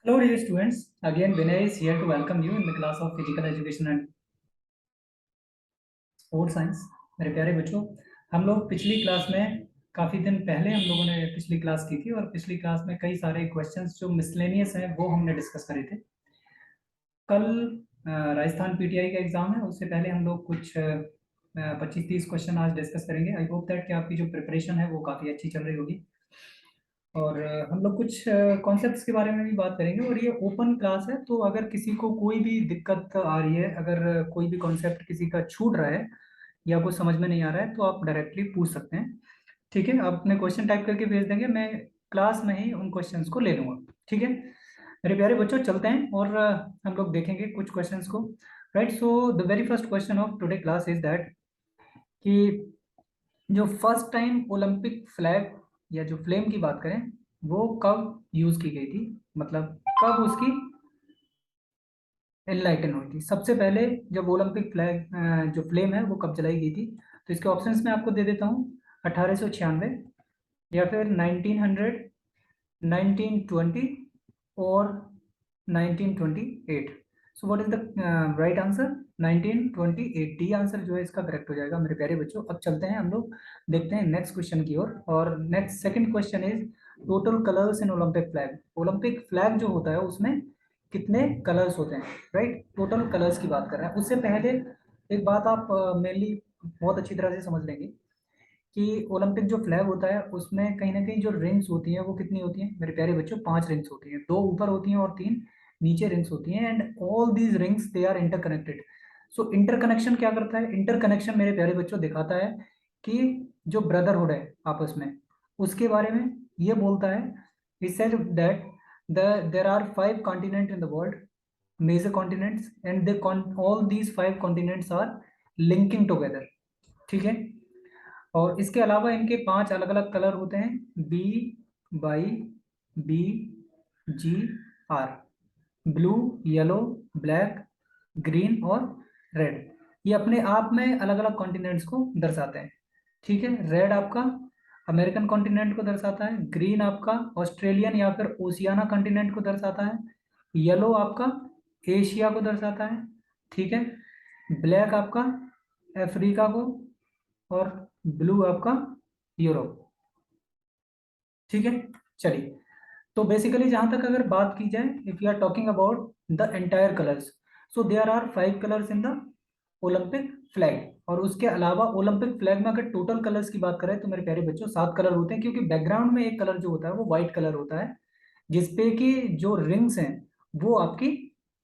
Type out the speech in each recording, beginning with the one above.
Hello dear students, again Vinay is here to welcome you in the class of Physical Education and Sports Science। मेरे प्यारे बच्चों, हम लोग पिछली class में काफ़ी दिन पहले हम लोगों ने पिछली क्लास की थी और पिछली क्लास में कई सारे क्वेश्चंस जो मिसलेनियस हैं वो हमने डिस्कस करे थे। कल राजस्थान पीटीआई का एग्ज़ाम है, उससे पहले हम लोग कुछ 25-30 क्वेश्चन आज डिस्कस करेंगे। आई होप दैट कि आपकी जो प्रिपरेशन है वो काफ़ी अच्छी चल रही होगी और हम लोग कुछ कॉन्सेप्ट्स के बारे में भी बात करेंगे। और ये ओपन क्लास है, तो अगर किसी को कोई भी दिक्कत आ रही है, अगर कोई भी कॉन्सेप्ट किसी का छूट रहा है या कुछ समझ में नहीं आ रहा है, तो आप डायरेक्टली पूछ सकते हैं। ठीक है, आप अपने क्वेश्चन टाइप करके भेज देंगे, मैं क्लास में ही उन क्वेश्चंस को ले लूँगा। ठीक है मेरे प्यारे बच्चों, चलते हैं और हम लोग देखेंगे कुछ क्वेश्चंस को। Right, so the very first question of today class is that कि जो फर्स्ट टाइम ओलंपिक फ्लैग या जो फ्लेम की बात करें वो कब यूज की गई थी, मतलब कब उसकी एनलाइटन हुई थी सबसे पहले, जब ओलंपिक फ्लैग जो फ्लेम है वो कब जलाई गई थी। तो इसके ऑप्शंस में आपको दे देता हूँ, 1896 या फिर 1900, 1920 और 1928। So what is the right answer? 1928 D answer जो है इसका करेक्ट हो जाएगा मेरे प्यारे बच्चों। अब चलते हैं हम लोग, देखते हैं नेक्स्ट क्वेश्चन की ओर। और next second question is total colours in Olympic flag. Olympic flag जो होता है उसमें कितने कलर्स होते हैं? राइट, टोटल कलर्स की बात कर रहे हैं। उससे पहले एक बात आप मेनली बहुत अच्छी तरह से समझ लेंगे कि ओलंपिक जो फ्लैग होता है उसमें कहीं ना कहीं जो रिंग्स होती हैं वो कितनी होती हैं मेरे प्यारे बच्चों? 5 रिंग्स होती हैं, 2 ऊपर होती हैं और 3 नीचे रिंग्स होती हैं। And all these rings they are interconnected. So interconnection क्या करता है? इंटरकनेक्शन मेरे प्यारे बच्चों दिखाता है कि जो ब्रदरहुड है आपस में, उसके बारे में ये बोलता है। he said that there are 5 continents in the world, major continents, and all these 5 continents are linking together। ठीक है, और इसके अलावा इनके 5 अलग अलग कलर होते हैं, B, Y, B, G, R. Blue, yellow, black, green और रेड। ये अपने आप में अलग अलग कॉन्टिनेंट्स को दर्शाते हैं। ठीक है, रेड आपका अमेरिकन कॉन्टिनेंट को दर्शाता है, ग्रीन आपका ऑस्ट्रेलियन या फिर ओशियाना कॉन्टिनेंट को दर्शाता है, येलो आपका एशिया को दर्शाता है, ठीक है, ब्लैक आपका अफ्रीका को, और ब्लू आपका यूरोप। ठीक है, चलिए, तो बेसिकली जहां तक अगर बात की जाए, if you are talking about the entire colours, so there are 5 colours in the Olympic flag. और उसके अलावा ओलंपिक फ्लैग में अगर टोटल कलर्स की बात करें तो मेरे प्यारे बच्चों 7 कलर होते हैं, क्योंकि बैकग्राउंड में एक कलर जो होता है वो व्हाइट कलर होता है, जिसपे कि जो रिंग्स हैं वो आपकी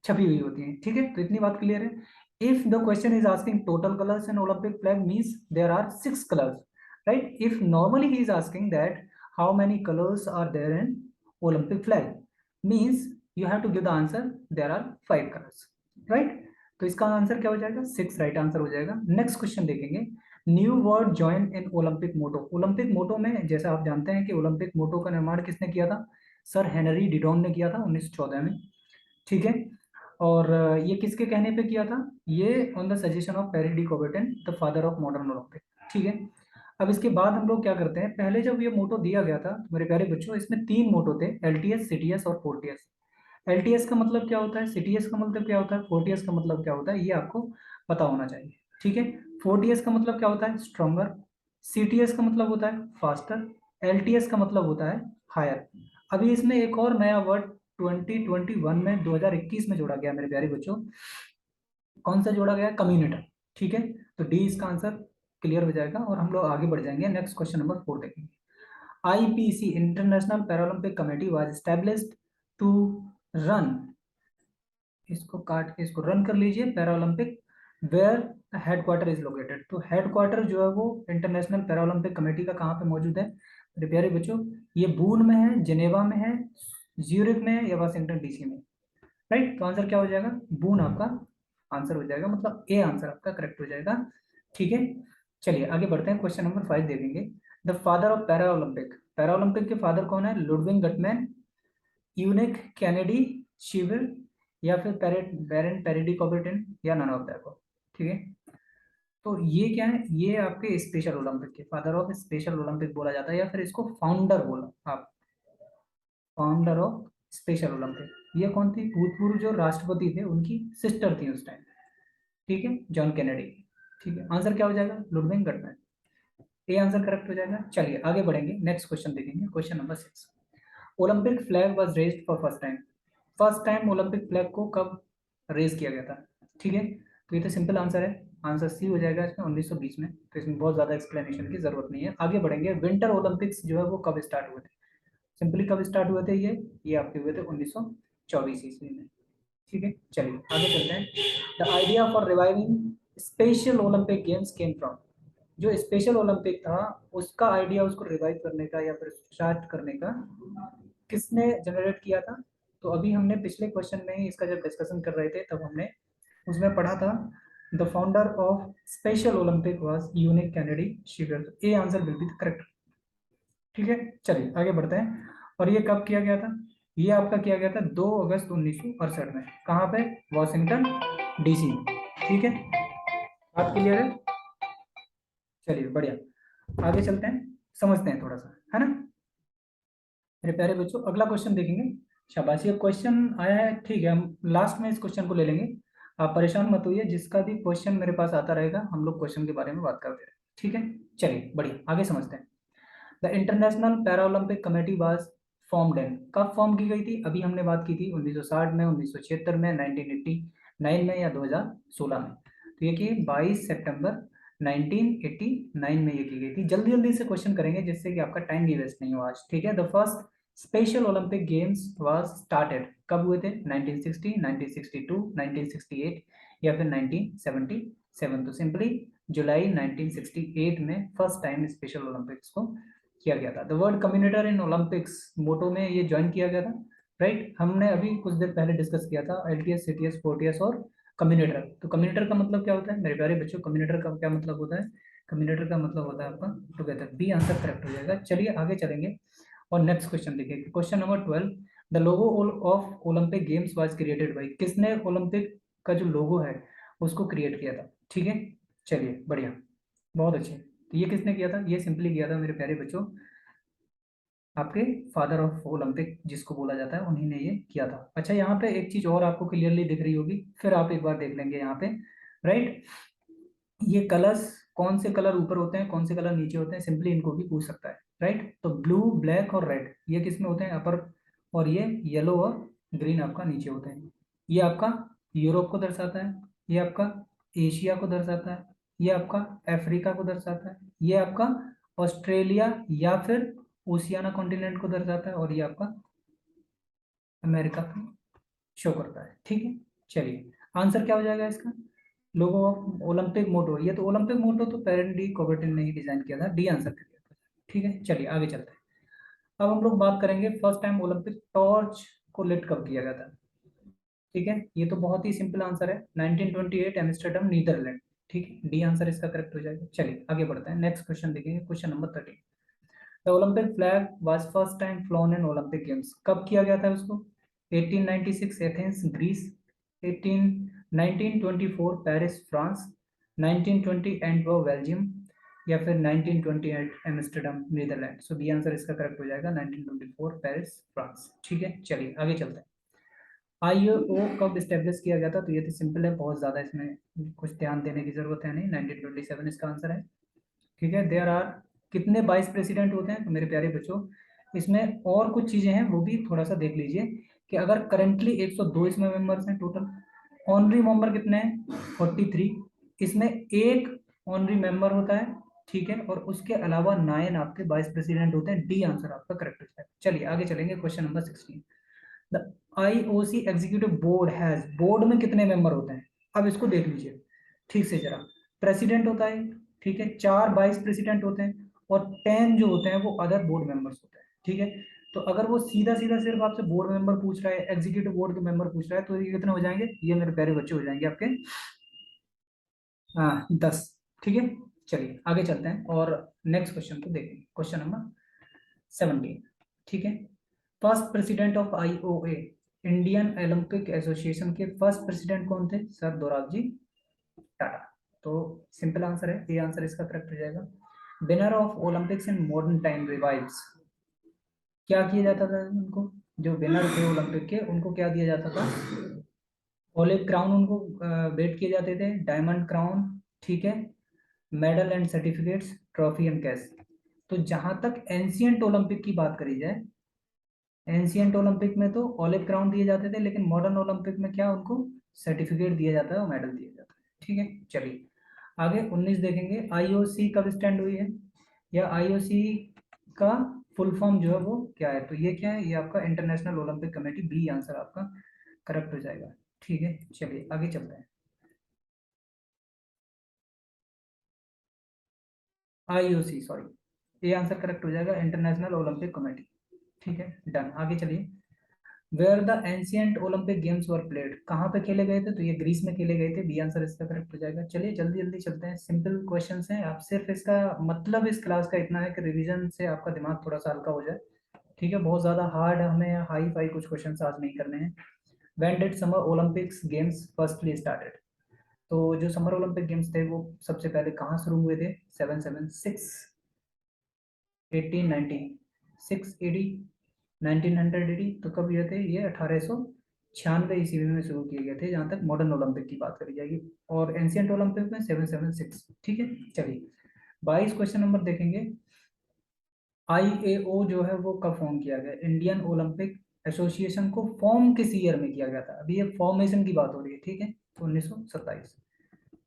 छपी हुई होती हैं। ठीक है, तो इतनी बात क्लियर है। If the question is asking total colours in Olympic flag means there are 6 colours. Right, if normally he is asking that how many colours are there in Olympic flag means you have to give the answer there are 5 colours. Right, तो इसका answer क्या हो जाएगा? 6 right answer हो जाएगा। Next question देखेंगे, new word join in Olympic motto. Olympic motto में जैसा आप जानते हैं कि ओलंपिक मोटो का निर्माण किसने किया था? सर हेनरी डिडॉन ने किया था 1914 में। ठीक है, और ये किसके कहने पे किया था? ये on the suggestion of Pierre de Coubertin, the father of modern Olympic. ठीक है, अब इसके बाद हम लोग क्या करते हैं, पहले जब ये मोटो दिया गया था तो मेरे प्यारे बच्चों इसमें 3 मोटो थे, एलटीएस, सीटीएस और फोर्टीएस। एलटीएस का मतलब क्या होता है, सीटीएस का मतलब क्या होता है, फोर्टीएस का मतलब क्या होता है, ये आपको पता होना चाहिए। ठीक है, फोर्टीएस का मतलब क्या होता है? स्ट्रॉन्गर। सीटीएस का मतलब होता है फास्टर। एलटीएस का मतलब होता है हायर। अभी इसमें एक और नया वर्ड 2021 में 2021 में जोड़ा गया मेरे प्यारे बच्चों। कौन सा जोड़ा गया? कम्युनिटर। ठीक है, तो डी इसका आंसर क्लियर हो जाएगा और हम लोग आगे बढ़ जाएंगे। नेक्स्ट क्वेश्चन नंबर 4 देखेंगे। IPC International Paralympic Committee was established to run, इसको काट के इसको रन कर लीजिए, Paralympic where headquarter is located. तो हेडक्वार्टर जो है वो इंटरनेशनल पैरालंपिक कमेटी का कहाँ पे मौजूद है मेरे प्यारे बच्चों? ये बून में है, जिनेवा में है, ज्यूरिख में है या वाशिंगटन डीसी में? राइट, तो आंसर क्या हो जाएगा? बून आपका आंसर हो जाएगा, मतलब ए आंसर आपका करेक्ट हो जाएगा। ठीक है, चलिए आगे बढ़ते हैं, क्वेश्चन नंबर 5 दे देंगे। The father of para Olympic. Para Olympic के फादर कौन है? लुडविग गटमैन, यूनिक कैनेडी, शिविर या फिर बैरन पेरिडी कॉबर्टन या नन ऑफ द। ठीक है, तो ये क्या है? ये आपके स्पेशल ओलंपिक के फादर ऑफ स्पेशल ओलंपिक बोला जाता है, या फिर इसको फाउंडर बोला आप, फाउंडर ऑफ स्पेशल ओलंपिक। ये कौन थी? भूतपूर्व जो राष्ट्रपति थे उनकी सिस्टर थी उस टाइम, ठीक है, जॉन कैनेडी। ठीक है, आंसर क्या हो जाएगा? Ludwig Guttmann. ये आंसर करेक्ट हो जाएगा। चलिए आगे बढ़ेंगे, नेक्स्ट क्वेश्चन देखेंगे, question number 6। Olympic flag was raised for first time. First time Olympic flag को कब रेज किया गया था? ठीक है, तो ये तो सिंपल आंसर है, आंसर सी हो जाएगा इसमें 1920 में। तो इसमें बहुत ज़्यादा एक्सप्लेनेशन की जरूरत नहीं है। आगे बढ़ेंगे, विंटर ओलंपिक्स जो है वो कब स्टार्ट हुए थे? सिंपली कब स्टार्ट हुए थे? ये आपके हुए थे 1924 ईस्वी में। ठीक है, चलिए आगे चलते हैं। The idea for reviving special Olympic games came from. जो स्पेशल ओलंपिक था उसका आइडिया, उसको रिवाइव करने का या फिर स्टार्ट करने का किसने जनरेट किया था? तो अभी हमने पिछले क्वेश्चन में ही इसका जब डिस्कशन कर रहे थे तब हमने उसमें पढ़ा था, the founder of special Olympic was Eunice Kennedy Shriver. A answer will be the correct. ठीक है, चलिए आगे बढ़ते हैं। और ये कब किया गया था? ये आपका किया गया था 2 अगस्त 1968 में। कहाँ पे? वॉशिंगटन डीसी में। ठीक है, बात क्लियर है? चलिए बढ़िया, आगे चलते हैं, समझते हैं थोड़ा सा, है ना मेरे प्यारे बच्चों। अगला क्वेश्चन देखेंगे। शाबाश, ये क्वेश्चन आया है, ठीक है, हम लास्ट में इस क्वेश्चन को ले लेंगे। आप परेशान मत होइए, जिसका भी क्वेश्चन मेरे पास आता रहेगा हम लोग क्वेश्चन के बारे में बात करते रहेंगे। ठीक है, चलिए बढ़िया, आगे समझते हैं। The international para Olympic committee was formed in. कब फॉर्म की गई थी? अभी हमने बात की थी 1960 में, 1976 में, 1989 में या 2016 में। तो ये की 22 सितंबर 1989 में ये की गई थी। जल्दी जल्दी से क्वेश्चन करेंगे जिससे कि आपका टाइम भी वेस्ट नहीं हो आज। ठीक है, the first special Olympic games was started कब हुए थे? 1960, 1962, 1968 या फिर 1977। तो सिंपली जुलाई 1968 में फर्स्ट टाइम स्पेशल ओलंपिक्स को किया गया था। द वर्ड कम्युनिटर इन ओलंपिक्स मोटो में ये ज्वाइन किया गया था, राइट। हमने अभी कुछ देर पहले डिस्कस किया था एलटीएस, सीटीएस, फोर्टीएस और कम्युनिटर। तो कम्युनिटर का मतलब क्या होता है मेरे प्यारे बच्चों? कम्युनिटर का क्या मतलब होता है? कम्युनिटर का मतलब होता है आपका टुगेदर। बी आंसर करेक्ट हो जाएगा। चलिए आगे चलेंगे और नेक्स्ट क्वेश्चन देखिए, question number 12। The logo of Olympic games was created by. किसने ओलंपिक का जो लोगो है उसको क्रिएट किया था? ठीक है, चलिए बढ़िया, बहुत अच्छे। तो ये किसने किया था? ये सिंपली किया था मेरे प्यारे बच्चों आपके फादर ऑफ ओलंपिक जिसको बोला जाता है, उन्हीं ने ये किया था। अच्छा, यहाँ पे एक चीज और आपको क्लियरली दिख रही होगी, फिर आप एक बार देख लेंगे यहाँ पे, राइट। ये कलर्स, कौन से कलर ऊपर होते हैं, कौन से कलर नीचे होते हैं, सिंपली इनको भी पूछ सकता है, राइट। तो ब्लू, ब्लैक और रेड ये किस में होते हैं? अपर। और ये येलो और ग्रीन आपका नीचे होते हैं। ये आपका यूरोप को दर्शाता है, ये आपका एशिया को दर्शाता है, ये आपका अफ्रीका को दर्शाता है, ये आपका ऑस्ट्रेलिया या फिर ओशियाना कॉन्टिनेंट को दर्शाता है, और ये आपका अमेरिका को शो करता है। ठीक है, चलिए आंसर क्या हो जाएगा इसका? लोगो ऑफ ओलंपिक मोटो, ये तो ओलंपिक मोटो तो पेरेंट डी कोबर्टिन ने ही डिजाइन किया था। डी आंसर कर दिया था। ठीक है, चलिए आगे चलते हैं। अब हम लोग बात करेंगे फर्स्ट टाइम ओलंपिक टॉर्च को लिट कब किया गया था। ठीक है, ये तो बहुत ही सिंपल आंसर है, 1928 एम्स्टर्डम नीदरलैंड। ठीक है, डी आंसर इसका करेक्ट हो जाएगा। चलिए आगे बढ़ते हैं, नेक्स्ट क्वेश्चन देखेंगे, question number 13। The Olympic flag was first time flown in Olympic games. कब किया गया था उसको? 1896 Athens Greece, 18 1924 Paris France, 1920 Antwerp Belgium या फिर 1928 Amsterdam Netherland. So B answer इसका करेक्ट हो जाएगा 1924 पेरिस फ्रांस। ठीक है, चलिए आगे चलते हैं। आईओ कब स्टेब्लिश किया गया था? तो ये तो सिंपल है, बहुत ज्यादा इसमें कुछ ध्यान देने की जरूरत है नहीं, 1927 इसका आंसर है। ठीक है, देयर आर कितने वाइस प्रेसिडेंट होते हैं? तो मेरे प्यारे बच्चों इसमें और कुछ चीजें हैं, वो भी थोड़ा सा देख लीजिए कि अगर करंटली 102 इसमें मेंबर्स हैं टोटल, ऑनरी मेंबर कितने हैं? 43। इसमें एक ऑनरी मेंबर होता है, ठीक है, और उसके अलावा 9 आपके वाइस प्रेसिडेंट होते हैं। डी आंसर आपका करेक्ट होता है। चलिए आगे चलेंगे, question number 16। The IOC executive board has, board में कितने मेंबर होते हैं? अब इसको देख लीजिए ठीक से जरा। प्रेसिडेंट होता है, ठीक है, 4 वाइस प्रेसिडेंट होते हैं और 10 जो होते हैं वो अदर बोर्ड मेंबर्स होते हैं। ठीक है, तो अगर वो सीधा सीधा सिर्फ आपसे बोर्ड मेंबर पूछ रहा है, एग्जीक्यूटिव बोर्ड के मेंबर पूछ रहा है, तो ये कितने हो जाएंगे? ये मेरे प्यारे बच्चे हो जाएंगे आपके 10। ठीक है, चलिए आगे चलते हैं और नेक्स्ट क्वेश्चन को देखेंगे, क्वेश्चन नंबर 17। ठीक है, first president of IOA, Indian Olympic association के फर्स्ट प्रेसिडेंट कौन थे? सर दोराबजी टाटा। तो सिंपल आंसर है, ये आंसर इसका करेक्ट हो जाएगा। Winner of Olympics in modern time revives, क्या किया जाता था उनको? जो विनर थे ओलंपिक के उनको क्या दिया जाता था, ओलिव क्राउन उनको भेंट किए जाते थे, डायमंड क्राउन, ठीक है, medal and certificates, trophy and cash. तो जहां तक एंशियंट ओलंपिक की बात करी जाए, एंशियंट ओलंपिक में तो ऑलिव क्राउन दिए जाते थे, लेकिन मॉडर्न ओलंपिक में क्या उनको सर्टिफिकेट दिया जाता है और मेडल दिया जाता है। ठीक है, चलिए आगे 19 देखेंगे। आईओसी कब स्टैंड हुई है, या आईओसी का फुल फॉर्म जो है वो क्या है, तो ये क्या है, ये आपका International Olympic Committee, B answer आपका करेक्ट हो जाएगा। ठीक है, चलिए आगे चलते हैं। आईओसी, सॉरी, ये आंसर करेक्ट हो जाएगा, इंटरनेशनल ओलंपिक कमेटी। ठीक है, डन, आगे चलिए। Where the ancient Olympic games were played, कहाँ पे खेले गए थे, तो ये ग्रीस में खेले गए थे, बी आंसर इसका करेक्ट हो जाएगा। चलिए जल्दी जल्दी चलते हैं, सिंपल क्वेश्चंस हैं, आप सिर्फ इसका मतलब इस क्लास का इतना है कि रिवीजन से आपका दिमाग थोड़ा सा हल्का हो जाए। ठीक है, बहुत ज्यादा हार्ड हमें हाई फाई कुछ क्वेश्चन आज नहीं करने हैं। When did summer Olympics games firstly started, तो जो समर ओलंपिक गेम्स थे वो सबसे पहले कहाँ शुरू हुए थे, 776, 1896 एडी, 1900 एडी, तो कब ये थे, ये 1896 ईस्वी में शुरू किए गए थे, जहां तक मॉडर्न ओलंपिक की बात करी जाएगी, और एंशियंट ओलंपिक में 776। ठीक है, चलिए 22 क्वेश्चन नंबर देखेंगे। आईएओ जो है वो कब फॉर्म किया गया, इंडियन ओलंपिक एसोसिएशन को फॉर्म किस ईयर में किया गया था, अभी ये फॉर्मेशन की बात हो रही है। ठीक है, तो 1927।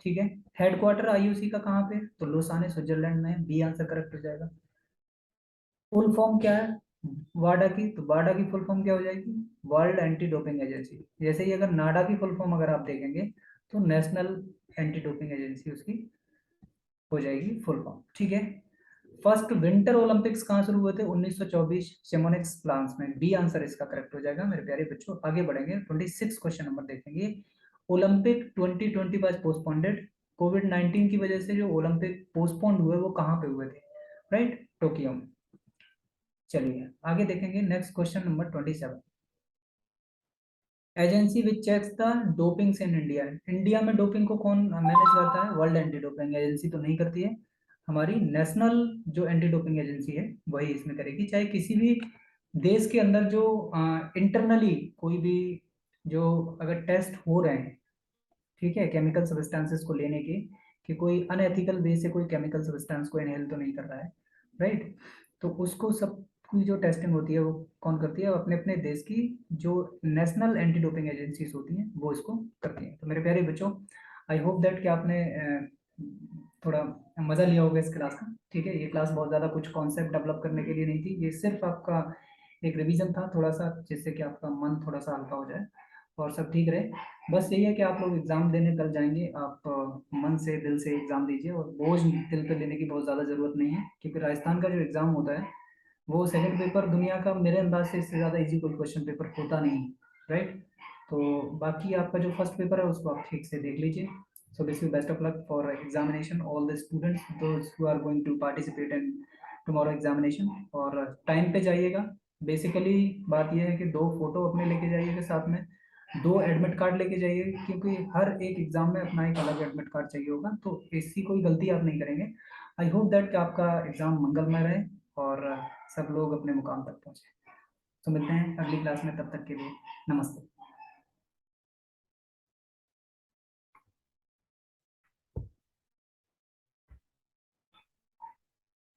ठीक है, हेडक्वार्टर आईओसी का कहाँ पे, तो लोसाने स्विट्जरलैंड में, बी आंसर करेक्ट हो जाएगा। फुल फॉर्म क्या है वाडा की, तो वाडा की फुल फॉर्म क्या हो जाएगी, वर्ल्ड एंटी डोपिंग एजेंसी। जैसे ही अगर नाडा की फुल फॉर्म अगर आप देखेंगे तो नेशनल एंटी डोपिंग एजेंसी उसकी हो जाएगी फुल फॉर्म। ठीक है, फर्स्ट विंटर ओलंपिक्स कहाँ शुरू हुए थे, 1924 शेमोनिक्स फ्रांस में, बी आंसर इसका करेक्ट हो जाएगा मेरे प्यारे बच्चों। आगे बढ़ेंगे, 26 क्वेश्चन नंबर देखेंगे। ओलंपिक 2020 वाज पोस्टपोन्डेड, कोविड 19 की वजह से जो ओलंपिक पोस्टपोन्ड हुए वो कहाँ पे हुए थे, राइट, टोक्यो में। चलिए आगे देखेंगे, next question number 27। Agency which checks the dopings in India, India में डोपिंग को कौन मैनेज करता है, वर्ल्ड एंटी डोपिंग एजेंसी तो नहीं करती है, हमारी नेशनल जो एंटी डोपिंग एजेंसी है वही इसमें करेगी। चाहे किसी भी देश के अंदर जो इंटरनली कोई भी जो अगर टेस्ट हो रहे हैं, ठीक है, केमिकल सब्सटेंसेस को लेने के, कि कोई अनएथिकल वे से कोई केमिकल सब्सटेंस को इनहेल तो नहीं कर रहा है, राइट, तो उसको सब की जो टेस्टिंग होती है वो कौन करती है, अपने अपने देश की जो नेशनल एंटी डोपिंग एजेंसीज होती हैं वो इसको करती हैं। तो मेरे प्यारे बच्चों, आई होप दैट कि आपने थोड़ा मजा लिया होगा इस क्लास का। ठीक है, ये क्लास बहुत ज़्यादा कुछ कॉन्सेप्ट डेवलप करने के लिए नहीं थी, ये सिर्फ आपका एक रिवीजन था थोड़ा सा, जिससे कि आपका मन थोड़ा सा हल्का हो जाए और सब ठीक रहे। बस यही है कि आप लोग एग्जाम देने कल जाएंगे, आप मन से दिल से एग्जाम दीजिए, और बोझ दिल पे लेने की बहुत ज़्यादा ज़रूरत नहीं है, क्योंकि राजस्थान का जो एग्जाम होता है वो सेकंड पेपर दुनिया का मेरे अंदाज से इससे ज़्यादा इजी कोई क्वेश्चन पेपर होता नहीं है, राइट। तो बाकी आपका जो फर्स्ट पेपर है उसको आप ठीक से देख लीजिए। So wish you best of luck for examination all the students those who are going to participate in tomorrow examination, और टाइम पे जाइएगा। बेसिकली बात यह है कि 2 फोटो अपने लेके जाइएगा साथ में, 2 एडमिट कार्ड लेके जाइए, क्योंकि हर एक एग्जाम में अपना एक अलग एडमिट कार्ड चाहिए होगा, तो इसकी कोई गलती आप नहीं करेंगे। आई होप दैट कि आपका एग्जाम मंगलमय रहे और सब लोग अपने मुकाम तक पहुंचे। तो मिलते हैं अगली क्लास में, तब तक के लिए नमस्ते।